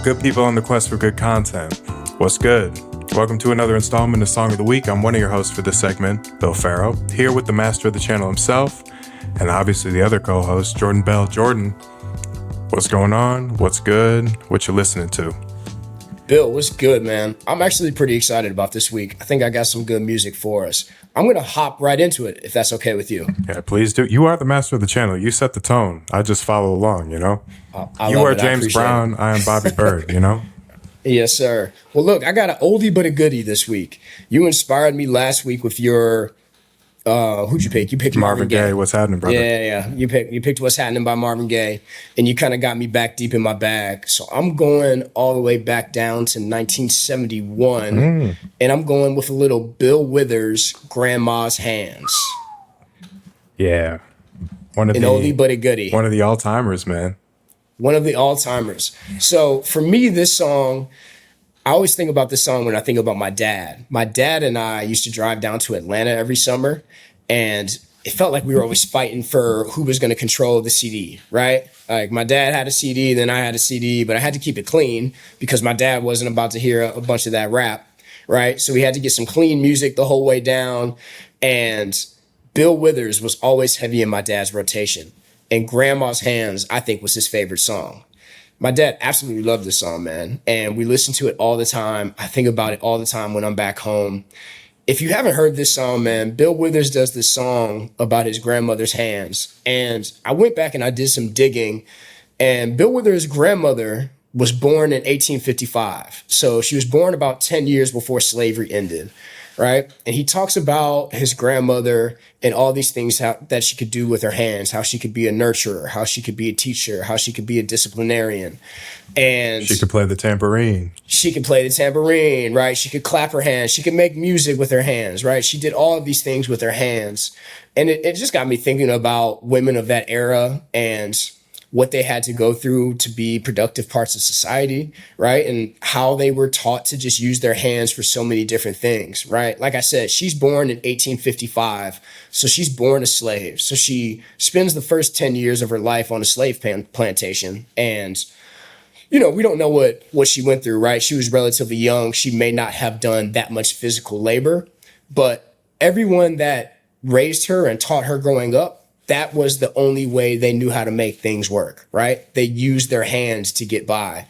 Good people on the quest for good content. What's good? Welcome to another installment of Song of the Week. I'm one of your hosts for this segment, Bill Farrow, here with the master of the channel himself, and obviously the other co-host, Jordan Bell. Jordan, what's going on? What's good? What you listening to? Bill, what's good, man? I'm actually pretty excited about this week. I think I got some good music for us. I'm going to hop right into it, if that's okay with you. Yeah, please do. You are the master of the channel. You set the tone. I just follow along, you know? You are James Brown. I am Bobby Bird, you know? Yes, sir. Well, look, I got an oldie but a goodie this week. You inspired me last week with your... who'd you pick? You picked Marvin Gaye. What's happening, brother? Yeah. You picked What's Happening by Marvin Gaye, and you kind of got me back deep in my bag. So I'm going all the way back down to 1971, and I'm going with a little Bill Withers, Grandma's Hands. Yeah. An oldie but a goodie. One of the all-timers, man. One of the all-timers. So for me, this song... I always think about this song when I think about my dad. My dad and I used to drive down to Atlanta every summer, and it felt like we were always fighting for who was going to control the CD, right? Like my dad had a CD, then I had a CD, but I had to keep it clean because my dad wasn't about to hear a bunch of that rap, right? So we had to get some clean music the whole way down, and Bill Withers was always heavy in my dad's rotation, and Grandma's Hands, I think, was his favorite song. My dad absolutely loved this song, man. And we listen to it all the time. I think about it all the time when I'm back home. If you haven't heard this song, man, Bill Withers does this song about his grandmother's hands. And I went back and I did some digging. And Bill Withers' grandmother was born in 1855. So she was born about 10 years before slavery ended, right? And he talks about his grandmother and all these things that she could do with her hands, how she could be a nurturer, how she could be a teacher, how she could be a disciplinarian. And she could play the tambourine. She could play the tambourine, right? She could clap her hands. She could make music with her hands, right? She did all of these things with her hands. And it just got me thinking about women of that era and what they had to go through to be productive parts of society, right? And how they were taught to just use their hands for so many different things, right? Like I said, she's born in 1855, so she's born a slave. So she spends the first 10 years of her life on a slave plantation. And, you know, we don't know what she went through, right? She was relatively young. She may not have done that much physical labor, but everyone that raised her and taught her growing up, that was the only way they knew how to make things work, right? They used their hands to get by.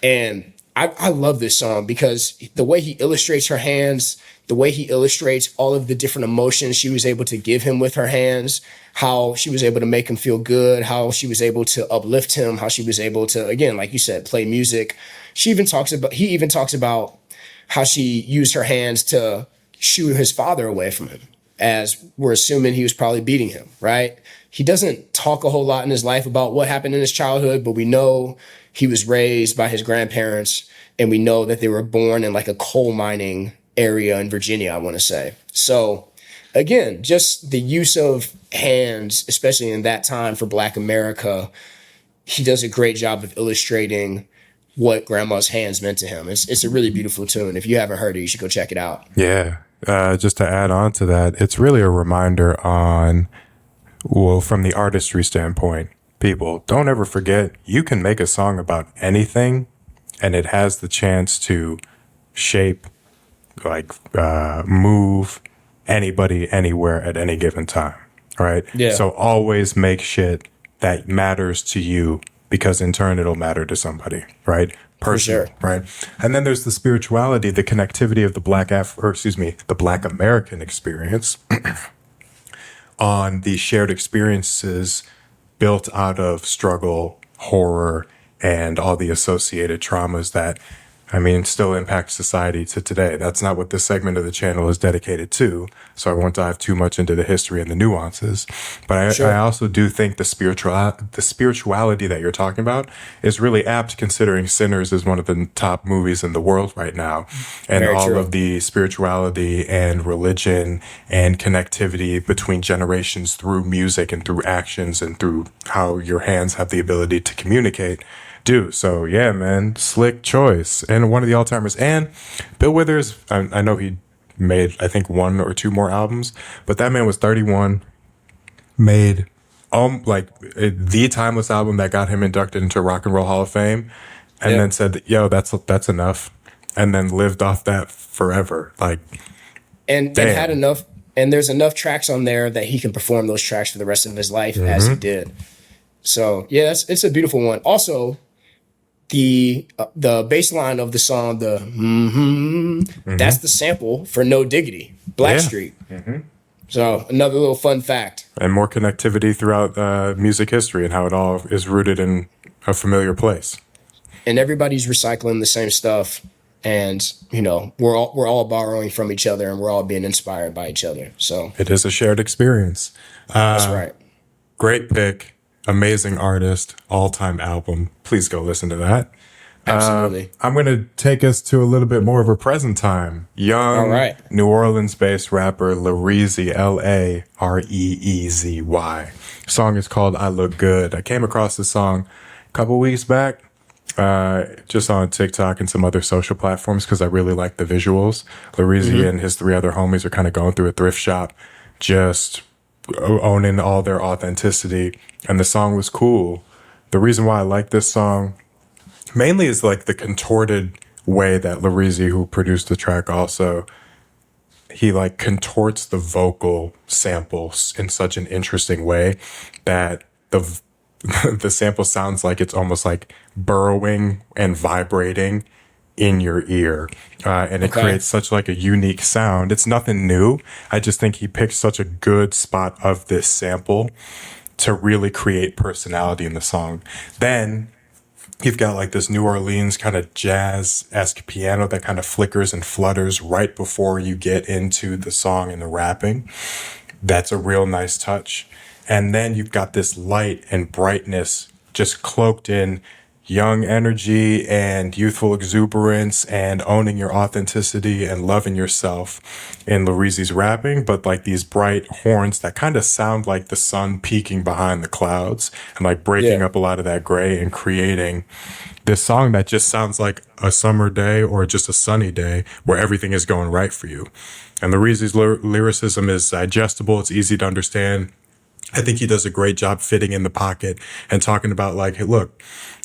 And I love this song because the way he illustrates her hands, the way he illustrates all of the different emotions she was able to give him with her hands, how she was able to make him feel good, how she was able to uplift him, how she was able to, again, like you said, play music. He even talks about how she used her hands to shoo his father away from him, as we're assuming he was probably beating him, right? He doesn't talk a whole lot in his life about what happened in his childhood, but we know he was raised by his grandparents, and we know that they were born in like a coal mining area in Virginia, I want to say. So again, just the use of hands, especially in that time for Black America, he does a great job of illustrating what Grandma's hands meant to him. It's a really beautiful tune. If you haven't heard it, you should go check it out. Yeah. Just to add on to that, it's really a reminder on, well, from the artistry standpoint, people, don't ever forget, you can make a song about anything and it has the chance to shape, move anybody, anywhere at any given time, right? Yeah. So always make shit that matters to you because in turn it'll matter to somebody, right? Person, sure. Right? And then there's the spirituality, the connectivity of the the Black American experience on the shared experiences built out of struggle, horror, and all the associated traumas that, still impact society to today. That's not what this segment of the channel is dedicated to, so I won't dive too much into the history and the nuances. But I also do think the spirituality that you're talking about is really apt, considering Sinners is one of the top movies in the world right now. And Very all true. of the spirituality and religion and connectivity between generations through music and through actions and through how your hands have the ability to communicate. So yeah, man, slick choice. And one of the all-timers. And Bill Withers, I know he made, I think, 1 or 2 more albums, but that man was 31, made the timeless album that got him inducted into Rock and Roll Hall of Fame. and then said, "Yo, that's enough," and then lived off that forever. Like, and had damn. enough, and there's enough tracks on there that he can perform those tracks for the rest of his life as he did. So yeah, it's a beautiful one. Also, the bass line of the song, that's the sample for No Diggity, Blackstreet. So another little fun fact. And more connectivity throughout music history and how it all is rooted in a familiar place. And everybody's recycling the same stuff, and we're all borrowing from each other, and we're all being inspired by each other. So It is a shared experience. that's right. Great pick. Amazing artist. All-time album. Please go listen to that. Absolutely. I'm going to take us to a little bit more of a present time. Young, All right. New Orleans-based rapper Reezy, Lareezy. Song is called "I Look Good." I came across this song a couple weeks back, just on TikTok and some other social platforms because I really like the visuals. Reezy and his three other homies are kind of going through a thrift shop, just owning all their authenticity, and the song was cool. The reason why I like this song mainly is like the contorted way that Reezy, who produced the track, also he like contorts the vocal samples in such an interesting way that the sample sounds like it's almost like burrowing and vibrating in your ear, and it creates such like a unique sound. It's nothing new. I just think he picked such a good spot of this sample to really create personality in the song. Then you've got like this New Orleans kind of jazz-esque piano that kind of flickers and flutters right before you get into the song and the rapping. That's a real nice touch. And then you've got this light and brightness just cloaked in young energy and youthful exuberance and owning your authenticity and loving yourself in Reezy's rapping, but like these bright horns that kind of sound like the sun peeking behind the clouds and like breaking up a lot of that gray and creating this song that just sounds like a summer day or just a sunny day where everything is going right for you. And Reezy's lyricism is digestible. It's easy to understand. I think he does a great job fitting in the pocket and talking about like, hey, look,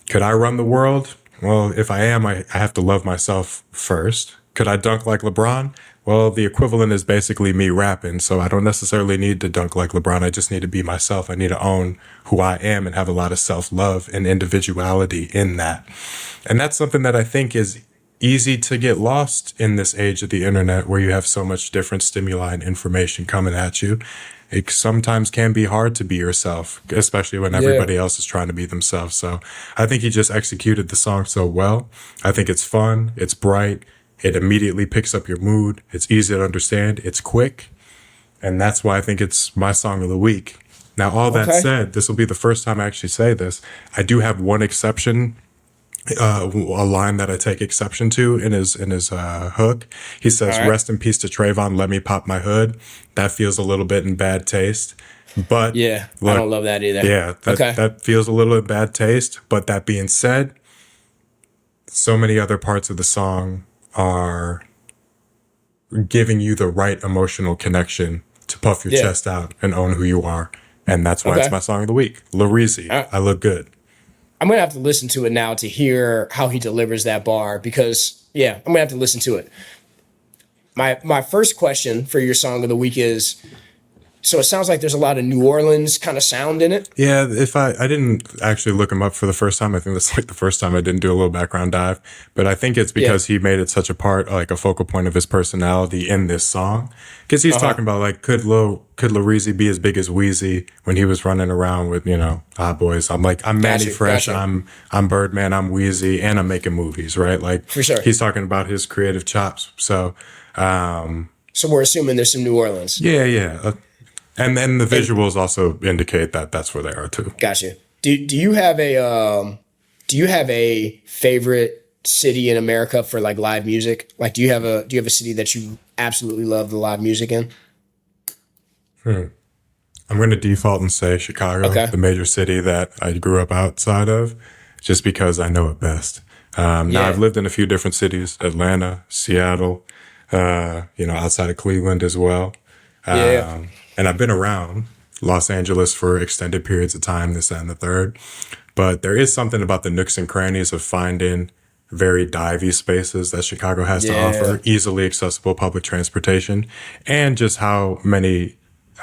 could I run the world? Well, if I am, I have to love myself first. Could I dunk like LeBron? Well, the equivalent is basically me rapping. So I don't necessarily need to dunk like LeBron. I just need to be myself. I need to own who I am and have a lot of self-love and individuality in that. And that's something that I think is easy to get lost in this age of the internet where you have so much different stimuli and information coming at you. It sometimes can be hard to be yourself, especially when everybody else is trying to be themselves. So I think he just executed the song so well. I think it's fun. It's bright. It immediately picks up your mood. It's easy to understand. It's quick. And that's why I think it's my song of the week. Now, all that said, this will be the first time I actually say this. I do have one exception. A line that I take exception to in his hook. He says, "Rest in peace to Trayvon. Let me pop my hood." That feels a little bit in bad taste, but I don't love that either. Yeah, that feels a little bit bad taste. But that being said, so many other parts of the song are giving you the right emotional connection to puff your chest out and own who you are, and that's why it's my song of the week. Reezy, "I Look Good." I'm going to have to listen to it now to hear how he delivers that bar because, I'm going to have to listen to it. My first question for your song of the week is, so it sounds like there's a lot of New Orleans kind of sound in it. Yeah, if I didn't actually look him up for the first time. I think that's like the first time I didn't do a little background dive. But I think it's because he made it such a part, like a focal point of his personality in this song. Because he's talking about like, could Reezy be as big as Weezy when he was running around with, Hot Boys? I'm like, I'm Manny Fresh, I'm Birdman, I'm Weezy, and I'm making movies, right? Like, for sure. He's talking about his creative chops. So we're assuming there's some New Orleans. Yeah. And then the visuals also indicate that that's where they are too. Gotcha. Do you have a favorite city in America for like live music? Like, do you have a city that you absolutely love the live music in? I'm going to default and say Chicago, the major city that I grew up outside of, just because I know it best. Now I've lived in a few different cities: Atlanta, Seattle, outside of Cleveland as well. And I've been around. Los Angeles for extended periods of time, this, that, and the third. But there is something about the nooks and crannies of finding very divey spaces that Chicago has to Yeah. offer, easily accessible public transportation, and just how many,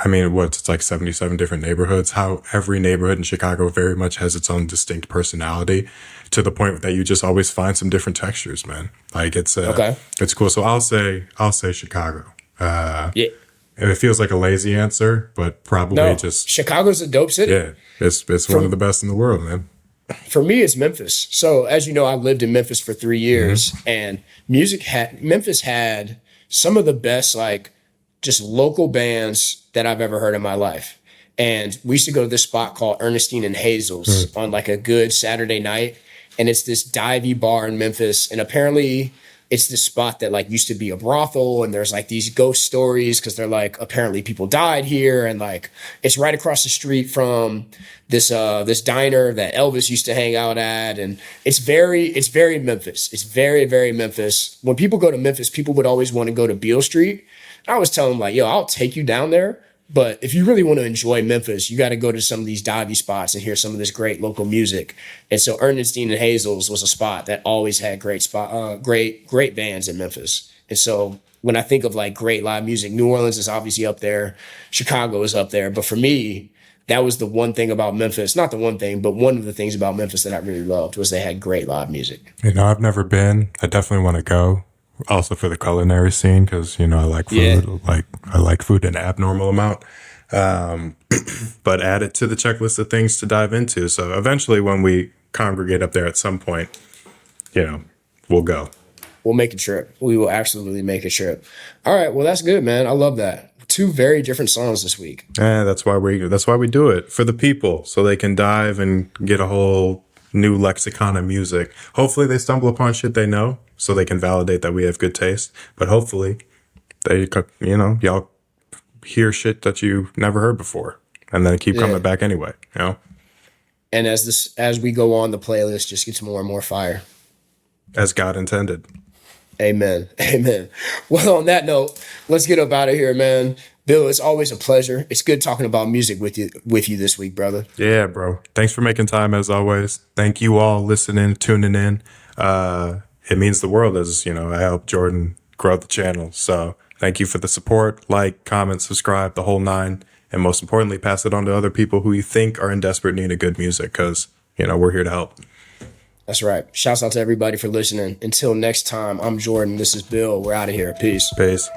I mean, it's like 77 different neighborhoods, how every neighborhood in Chicago very much has its own distinct personality to the point that you just always find some different textures, man. Like Okay. it's cool. So I'll say Chicago. Yeah. And it feels like a lazy answer, but probably No, just, Chicago's a dope city. yeah, it's one of the best in the world, man. For me, it's Memphis. So as you know, I lived in Memphis for 3 years, and Memphis had some of the best like just local bands that I've ever heard in my life. And we used to go to this spot called Ernestine and Hazel's on like a good Saturday night. And it's this divey bar in Memphis. And apparently it's this spot that like used to be a brothel, and there's like these ghost stories because they're like apparently people died here, and like it's right across the street from this diner that Elvis used to hang out at, and it's very Memphis. It's very Memphis. When people go to Memphis, people would always want to go to Beale Street. I was telling them like, yo, I'll take you down there. But if you really want to enjoy Memphis, you got to go to some of these divey spots and hear some of this great local music. And so Ernestine and Hazel's was a spot that always had great bands in Memphis. And so when I think of like great live music, New Orleans is obviously up there, Chicago is up there. But for me, that was the one thing about Memphis, not the one thing, but one of the things about Memphis that I really loved was they had great live music. You know, I've never been. I definitely want to go. Also for the culinary scene, because you know I like food. Yeah. Like I like food in an abnormal amount. But add it to the checklist of things to dive into. So eventually, when we congregate up there at some point, you know, we'll go. We'll make a trip. We will absolutely make a trip. All right. Well, that's good, man. I love that. Two very different songs this week. That's why we do it for the people, so they can dive and get a whole new lexicon of music. Hopefully, they stumble upon shit they know, so they can validate that we have good taste. But hopefully, y'all hear shit that you never heard before, and then keep coming back anyway. You know. And as we go on, the playlist just gets more and more fire. As God intended. Amen. Amen. Well, on that note, let's get up out of here, man. Bill, it's always a pleasure. It's good talking about music with you this week, brother. Yeah, bro. Thanks for making time as always. Thank you all listening, tuning in. It means the world, as you know, I helped Jordan grow the channel. So thank you for the support. Like, comment, subscribe, the whole nine. And most importantly, pass it on to other people who you think are in desperate need of good music, because, you know, we're here to help. That's right. Shouts out to everybody for listening. Until next time, I'm Jordan. This is Bill. We're out of here. Peace. Peace.